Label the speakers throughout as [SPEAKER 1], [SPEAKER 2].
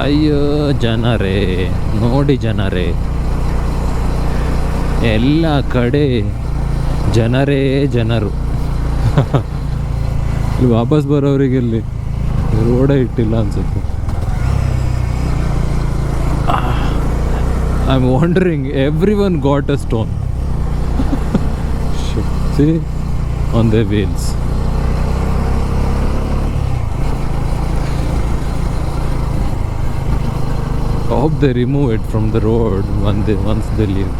[SPEAKER 1] ಅಯ್ಯೋ ಜನರೇ, ನೋಡಿ ಜನರೇ, ಎಲ್ಲ ಕಡೆ ಜನರೇ ಜನರು. ಇಲ್ಲಿ ವಾಪಸ್ ಬರೋರಿಗೆ ಇಲ್ಲಿ ರೋಡೇ ಇಟ್ಟಿಲ್ಲ ಅನ್ಸುತ್ತೆ. I am wandering every one got a stone. See on their wheels. I hope they remove it from the road once they leave.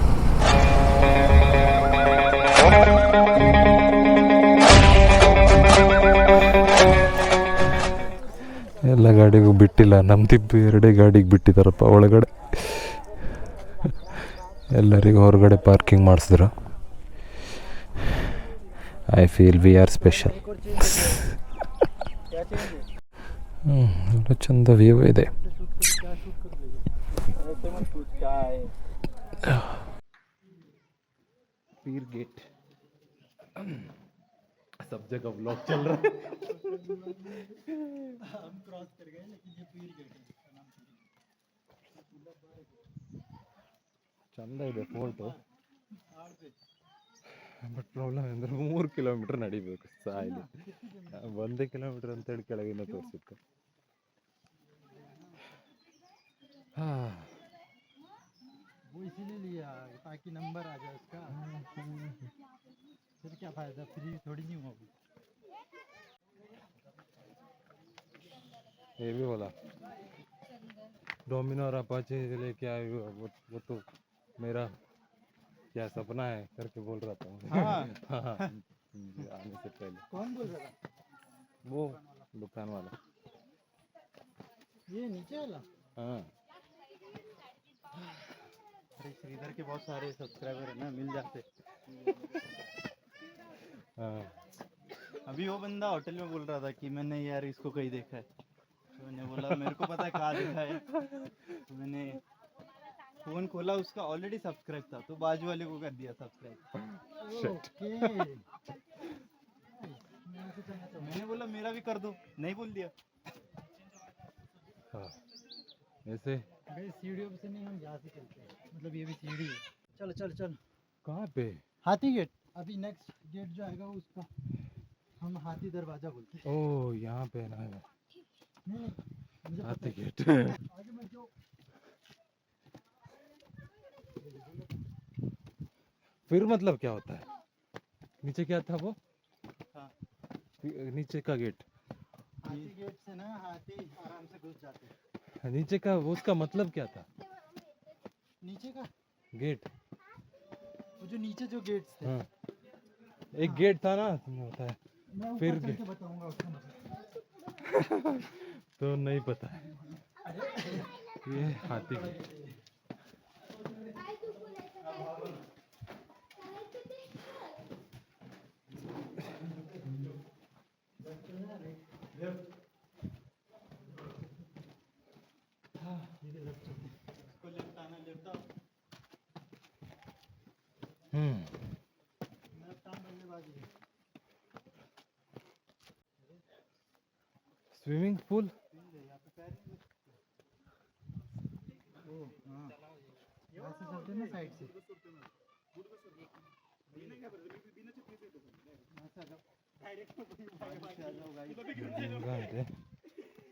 [SPEAKER 1] ಎಲ್ಲ ಗಾಡಿಗೂ ಬಿಟ್ಟಿಲ್ಲ, ನಮ್ದಿಬ್ಬು ಎರಡೇ ಗಾಡಿಗೆ ಬಿಟ್ಟಿದ್ದಾರಪ್ಪ ಒಳಗಡೆ. ಎಲ್ಲರಿಗೂ ಹೊರಗಡೆ ಪಾರ್ಕಿಂಗ್ ಮಾಡಿಸಿದ್ರು. I feel we are special. ಎಲ್ಲ ಚಂದ ವ್ಯೂ ಇದೆ. पीर गेट सब जगह व्लॉग चल रहा है. हम क्रॉस कर गए लेकिन ये पीर गेट है. ಚಂದ ಇದೆ ಫೋಟೋ. ಬಟ್ ಪ್ರಾಬ್ಲಮ್ ಅಂದರೆ 3 ಕಿಲೋಮೀಟರ್ ನಡಿಬೇಕು ಸಾಯಿಲಿ. 1 ಕಿಲೋಮೀಟರ್ ಅಂತೇಳಿ ಕೆಳಗಿನ ತೋರಿಸಿತ್ತು.
[SPEAKER 2] वो इसीलिए लिया ताकि नंबर आ जाए उसका. फिर क्या फायदा, फ्री थोड़ी नहीं हुआ.
[SPEAKER 1] ये भी बोला डोमिनो और अपाचे लेके आए वो तो मेरा क्या सपना है करके बोल रहा था. हाँ. आने से पहले.
[SPEAKER 2] कौन बोल रहा था?
[SPEAKER 1] वो दुकान वाला.
[SPEAKER 2] ये नीचे वाला.
[SPEAKER 1] हाँ.
[SPEAKER 2] अरे श्रीधर के बहुत सारे सब्सक्राइबर है ना, मिल जाते.
[SPEAKER 1] हाँ.
[SPEAKER 2] अभी वो बंदा होटल में बोल रहा था कि मैंने यार इसको कहीं देखा है. तो मैंने बोला मेरे को पता है कहाँ देखा है. तो मैंने फोन खोला, उसका ऑलरेडी सब्सक्राइब था, तो बाजू वाले को कर दिया सब्सक्राइब. मैंने बोला मेरा भी कर दो, नहीं बोल दिया.
[SPEAKER 1] हाँ. ऐसे
[SPEAKER 2] सीढ़ियों से नहीं, हम यहाँ से चलते हैं. मतलब ये भी सीढ़ी है. चलो चलो चलो.
[SPEAKER 1] कहाँ पे?
[SPEAKER 2] हाथी गेट. अभी नेक्स्ट गेट जो आएगा उसका हम हाथी दरवाजा बोलते हैं.
[SPEAKER 1] ओह यहाँ पे ना है
[SPEAKER 2] नहीं,
[SPEAKER 1] हाथी गेट.
[SPEAKER 2] आगे मत जाओ.
[SPEAKER 1] फिर मतलब क्या होता है? नीचे क्या था वो?
[SPEAKER 2] हाँ.
[SPEAKER 1] नीचे का गेट.
[SPEAKER 2] हाथी गेट से ना हाथी आराम से घुस जाते हैं.
[SPEAKER 1] नीचे का उसका मतलब क्या था?
[SPEAKER 2] नीचे का
[SPEAKER 1] गेट.
[SPEAKER 2] वो जो नीचे जो गेट्स थे.
[SPEAKER 1] हाँ. एक गेट था ना होता है.
[SPEAKER 2] मैं
[SPEAKER 1] फिर
[SPEAKER 2] ऊपर चल के बताऊंगा उसका मतलब.
[SPEAKER 1] तो नहीं पता है. ये हाथी गेट. Swimming pool.
[SPEAKER 2] यहाँ से चलते हैं ना साइड से.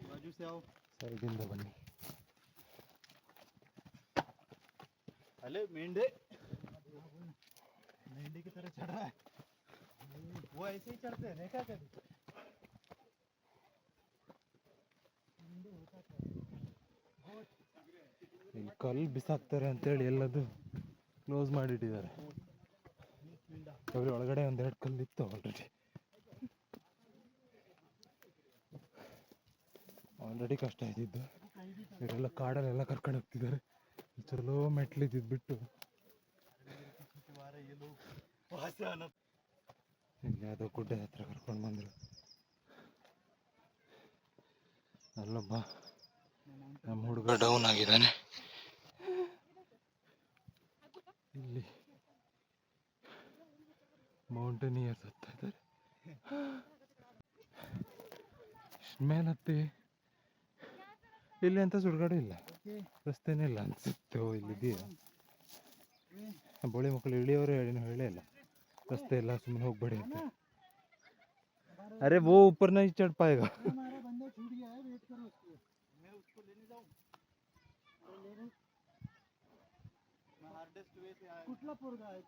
[SPEAKER 2] बाजू से आओ.
[SPEAKER 1] ಸೈಡಿಂದ ಬನ್ನಿ.
[SPEAKER 2] अरे मेंढे. मेंढे की तरह चढ़ रहा है. वो ऐसे ही चढ़ते हैं, देखा कभी?
[SPEAKER 1] ಇಲ್ಲಿ ಕಲ್ಲು ಬಿಸಾಕ್ತಾರೆ ಅಂತೇಳಿ ಎಲ್ಲದು ಕ್ಲೋಸ್ ಮಾಡಿಟ್ಟಿದ್ದಾರೆ. ಅವ್ರ ಒಳಗಡೆ ಒಂದೆರಡು ಕಲ್ಲು ಇತ್ತು ಆಲ್ರೆಡಿ ಕಷ್ಟ ಇದ್ದಿದ್ದು. ಇವರೆಲ್ಲ ಕಾಡಲ್ಲೆಲ್ಲ ಕರ್ಕೊಂಡು ಹೋಗ್ತಿದ್ದಾರೆ. ಚಲೋ ಮೆಟ್ಲಿದ್ಬಿಟ್ಟು ಇಲ್ಲಿ ಯಾವುದೋ ಗುಡ್ಡ ಹತ್ರ ಕರ್ಕೊಂಡು ಬಂದರು. ಅಲ್ಲೊಬ್ಬ ನಮ್ಮ ಹುಡುಗ ಡೌನ್ ಆಗಿದ್ದಾನೆ. ಇಲ್ಲಿ ಮೌಂಟೇನಿಯರ್ಸ್ ಹತ್ತಾ ಇದ್ದಾರೆ. ಮೇಲತ್ತಿ ಇಲ್ಲಿ ಅಂತ ಸುಡುಗಾಡು ಇಲ್ಲ, ರಸ್ತೆನೇ ಇಲ್ಲ ಅನ್ಸುತ್ತೆ. ಓ ಇಲ್ಲಿದೆಯಾ? ಬೋಳಿ ಮಕ್ಕಳು ಇಳಿಯೋರು ಹೇಳೇ ಇಲ್ಲ, ರಸ್ತೆ ಇಲ್ಲ, ಸುಮ್ಮನೆ ಹೋಗ್ಬೇಡಿ ಅಂತ. अरे वो ऊपर नहीं चढ़ पाएगा.
[SPEAKER 2] हमारा बंदा छूट गया है, वेट करो उसको। मैं उसको लेने जाऊं? मैं हार्डेस्ट वे से आया। कुठला पोरगा आहे?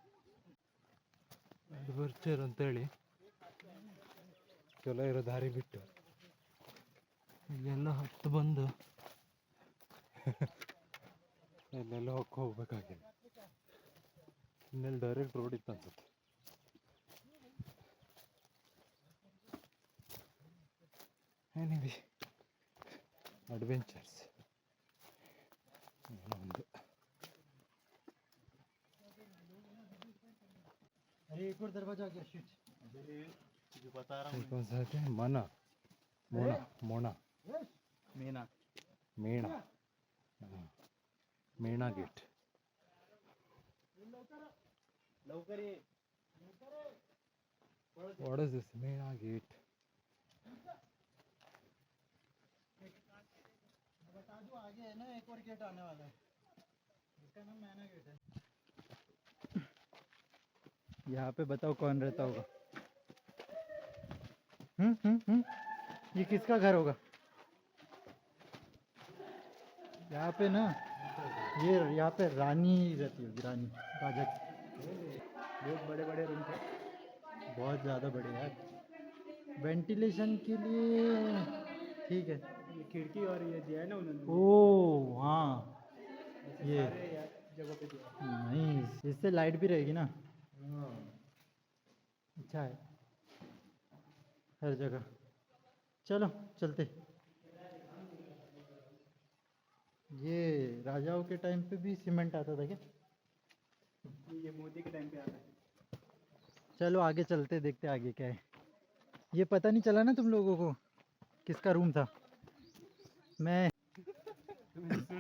[SPEAKER 1] ಅಡ್ವೆಂಚರ್ ಅಂತೇಳಿ ಚಲೋ ಇರೋ ದಾರಿ ಬಿಟ್ಟು ಇಲ್ಲೆಲ್ಲ ಹತ್ತು ಬಂದು ಇಲ್ಲೆಲ್ಲ ಹೋಗ್ಬೇಕಾಗಿದೆ. ಇನ್ನೆಲ್ಲಿ ಡೈರೆಕ್ಟ್ ರೋಡ್ ಇತ್ತು ಅನ್ಸುತ್ತೆ. ಏನಿದೆ ಅಡ್ವೆಂಚರ್ಸ್ ಒಂದು.
[SPEAKER 2] अरे एक और दरवाजा आ गया, शिट। जो बता रहा हूँ
[SPEAKER 1] कौन सा है? मना मोना मोना
[SPEAKER 2] मीना
[SPEAKER 1] मीणा मीणा गेट.
[SPEAKER 2] लवकर ये।
[SPEAKER 1] What is this? Meena gate.
[SPEAKER 2] बता दो आगे है ना एक और गेट आने वाला है, इसका नाम मैना गेट है। यहाँ पे बताओ कौन रहता होगा? ये किसका घर होगा? यहाँ पे ना, ये यहाँ पे रानी रहती होगी, रानी राजा की। बहुत बड़े बड़े रूम थे, बहुत ज़्यादा बड़े यार। वेंटिलेशन के लिए ठीक है, ये खिड़की और ये दिया है ना उन्होंने। ओ हाँ, ये जगह पे दिया। नहीं, इससे लाइट भी रहेगी ना। अच्छा है हर जगह। चलो चलते। ये राजाओं के टाइम पे भी सीमेंट आता था क्या? ये मोदी के टाइम पे आता है। चलो आगे चलते, देखते आगे क्या है। ये पता नहीं चला ना तुम लोगों को किसका रूम था? मैं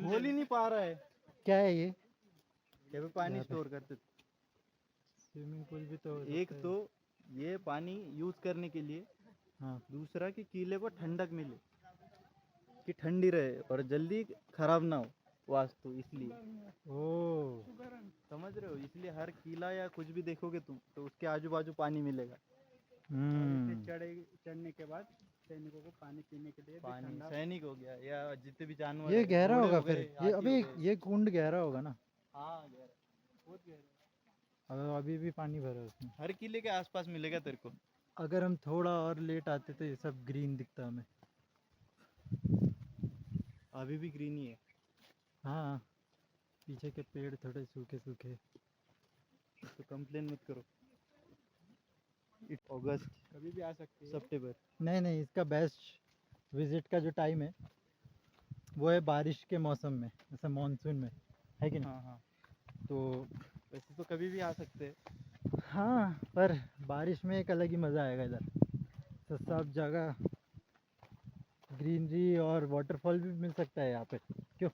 [SPEAKER 2] बोल ही नहीं पा रहा है। क्या है ये? यहाँ पे पानी स्टोर करते थे। स्विमिंग पूल भी तो एक तो ये पानी यूज करने के लिए, हाँ, दूसरा कि किले को ठंडक मिले, कि ठंडी रहे और जल्दी खराब ना हो वास्तु, इसलिए। ओ समझ रहे हो? इसलिए हर किला या कुछ भी देखोगे तुम तो उसके आजू बाजू पानी मिलेगा। चढ़ने के बाद सैनिकों को पानी पीने के लिए पानी, सैनिक हो गया या जितने भी जानवर, ये गहरा होगा फिर। ये अभी ये कुंड गहरा होगा ना? हाँ गहरा, बहुत गहरा। अभी भी पानी भरा है उसमें। हर किले के आसपास मिलेगा तेरे को। अगर हम थोड़ा और लेट आते तो ये सब ग्रीन दिखता हमें। अभी भी ग्रीन ही है। हाँ, पीछे के पेड़ थोड़े सूखे सूखे, तो कंप्लेन मत करो। अगस्त कभी भी आ सकती है, सितंबर नहीं नहीं, इसका बेस्ट विजिट का जो टाइम है वो है बारिश के मौसम में, जैसे मानसून में, है कि नहीं? हाँ हाँ, तो वैसे तो कभी भी आ सकते हैं। हाँ, पर बारिश में एक अलग ही मज़ा आएगा इधर। तो सब जगह ग्रीनरी और वाटरफॉल भी मिल सकता है यहाँ पे। क्यों?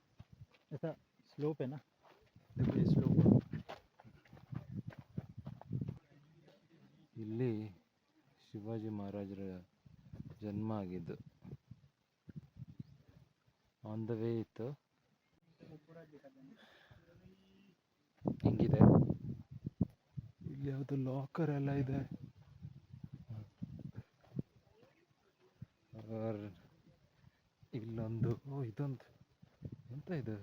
[SPEAKER 2] ऐसा स्लोप है ना, देखो ये स्लोप।
[SPEAKER 1] ಇಲ್ಲಿ ಶಿವಾಜಿ ಮಹಾರಾಜರ ಜನ್ಮ ಆಗಿದ್ದು. ಆನ್ ದ ವೇ ಇತ್ತು. ಹಿಂಗಿದೆ. ಇಲ್ಲಿ ಯಾವುದು ಲಾಕರ್ ಎಲ್ಲ ಇದೆ. ಇಲ್ಲೊಂದು ಇದೊಂದು ಎಂತ ಇದು,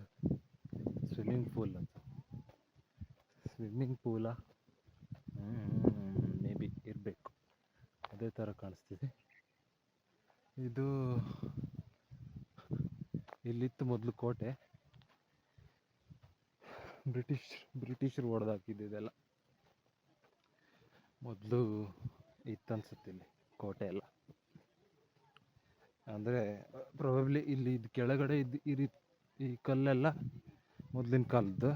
[SPEAKER 1] ಸ್ವಿಮ್ಮಿಂಗ್ ಪೂಲ್ ಅಂತ. ಸ್ವಿಮ್ಮಿಂಗ್ ಪೂಲಾ? ಮೇ ಬಿ ಇರಬೇಕು, ಅದೇ ಥರ ಕಾಣಿಸ್ತಿದೆ. ಇದು ಇಲ್ಲಿತ್ತು ಮೊದಲು ಕೋಟೆ. ಬ್ರಿಟಿಷರು ಹೊಡೆದಾಕಿದ್ದು ಇದೆಲ್ಲ. ಮೊದಲು ಇತ್ತನ್ಸುತ್ತೆ ಇಲ್ಲಿ ಕೋಟೆ ಎಲ್ಲ. ಅಂದರೆ ಪ್ರಾಬಬ್ಲಿ ಇಲ್ಲಿ ಇದು ಕೆಳಗಡೆ ಈ ಕಲ್ಲೆಲ್ಲ ಮೊದಲಿನ ಕಾಲದ್ದು.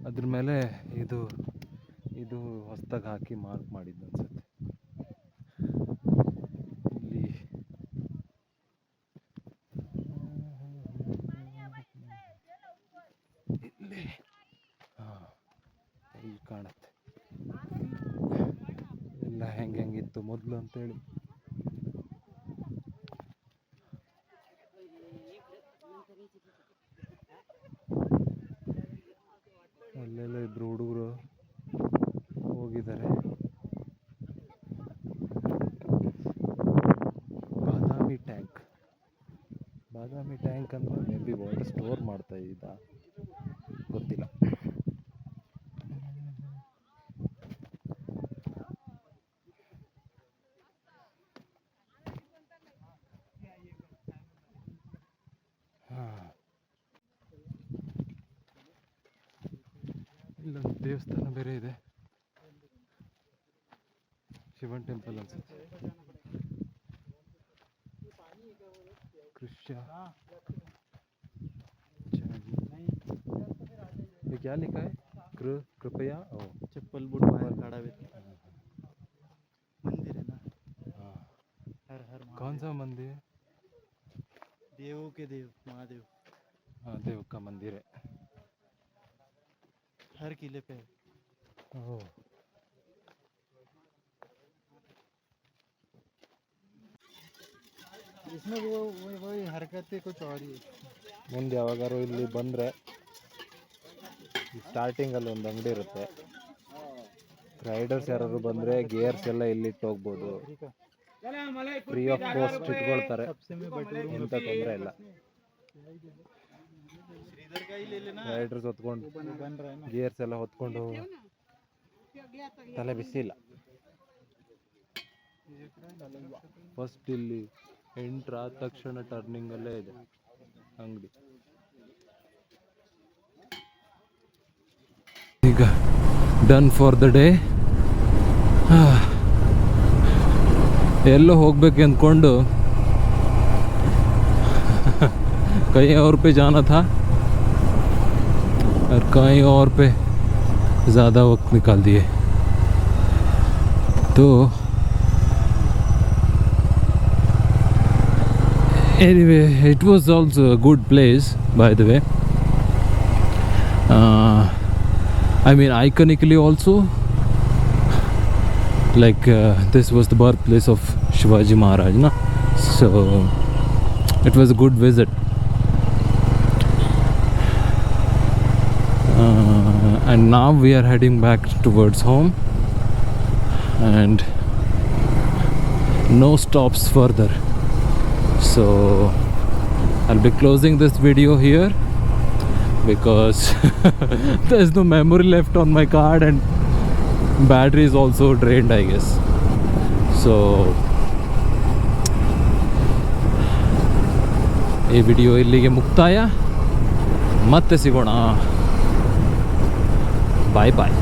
[SPEAKER 1] ಅದ್ರ ಮೇಲೆ ಇದು ಹೊಸ್ದಾಗಿ ಹಾಕಿ ಮಾರ್ಕ್ ಮಾಡಿದ್ದು ಅನ್ಸುತ್ತೆ. ಇಲ್ಲಿ ಹಾಂ, ಇಲ್ಲಿ ಕಾಣುತ್ತೆ ಎಲ್ಲ ಹೆಂಗಿತ್ತು ಮೊದಲು ಅಂತೇಳಿ. ಅಲ್ಲೆಲ್ಲ ಇಬ್ಬರು ಹುಡುಗರು ಹೋಗಿದ್ದಾರೆ. ಬಾದಾಮಿ ಟ್ಯಾಂಕ್ ಅಂದ್ರೆ ಮೇ ಬಿ ವಾಟರ್ ಸ್ಟೋರ್ ಮಾಡ್ತಾ ಇದ್ದ, ಗೊತ್ತಿಲ್ಲ. ಇಲ್ಲೊಂದು ದೇವಸ್ಥಾನ ಬೇರೆ ಇದೆ, ಶಿವನ್ ಟೆಂಪಲ್ ಅನ್ಸುತ್ತೆ. कृष्या ये क्या लिखा है? कृपया
[SPEAKER 2] चप्पल बूट बाहर खड़ा हुए मंदिर है ना।
[SPEAKER 1] हाँ।
[SPEAKER 2] हर हर
[SPEAKER 1] कौन सा मंदिर है?
[SPEAKER 2] देवों के देव महादेव।
[SPEAKER 1] हाँ, देव का मंदिर है।
[SPEAKER 2] हर किले पे है।
[SPEAKER 1] ओह,
[SPEAKER 2] इसमें वही हरकतें कुछ और ही है।
[SPEAKER 1] ಮುಂದೆ ಯಾವಾಗಾರು ಇಲ್ಲಿ ಬಂದರೆ ಸ್ಟಾರ್ಟಿಂಗಲ್ಲಿ ಒಂದು ಅಂಗಡಿ ಇರುತ್ತೆ. ರೈಡರ್ಸ್ ಯಾರು ಬಂದರೆ ಗೇರ್ಸ್ ಎಲ್ಲ ಇಲ್ಲಿಟ್ಟು ಹೋಗ್ಬೋದು. ಫ್ರೀ ಆಫ್ ಕಾಸ್ಟ್ ಇಟ್ಕೊಳ್ತಾರೆ, ಎಂಥ ತೊಂದರೆ ಇಲ್ಲ. ರೈಡರ್ಸ್ ಹೊತ್ಕೊಂಡು ಗೇರ್ಸ್ ಎಲ್ಲ ಹೊತ್ಕೊಂಡು ತಲೆ ಬಿಸಿ ಇಲ್ಲ. ಫಸ್ಟ್ ಇಲ್ಲಿ ಎಂಟ್ರ್ ಆದ ತಕ್ಷಣ ಟರ್ನಿಂಗಲ್ಲೇ ಇದೆ ಅಂಗಡಿ. ಈಗ ಡನ್ ಫಾರ್ ದ ಡೇ. ಎಲ್ಲೋ ಹೋಗ್ಬೇಕು ಅಂದ್ಕೊಂಡು कहीं और पे जाना था और कहीं और पे ज़्यादा वक्त निकाल दिए. तो anyway, it was also a good place, by the way. I mean, iconically also, like this was the birthplace of Shivaji Maharaj, na? So it was a good visit. And now we are heading back towards home, and no stops further. So I'll be closing this video here because there's no memory left on my card and battery is also drained, I guess. So ಈ video ಇಲ್ಲಿಗೆ ಮುಕ್ತಾಯ. ಮತ್ತೆ ಸಿಗೋಣ. ಬಾಯ್ ಬಾಯ್.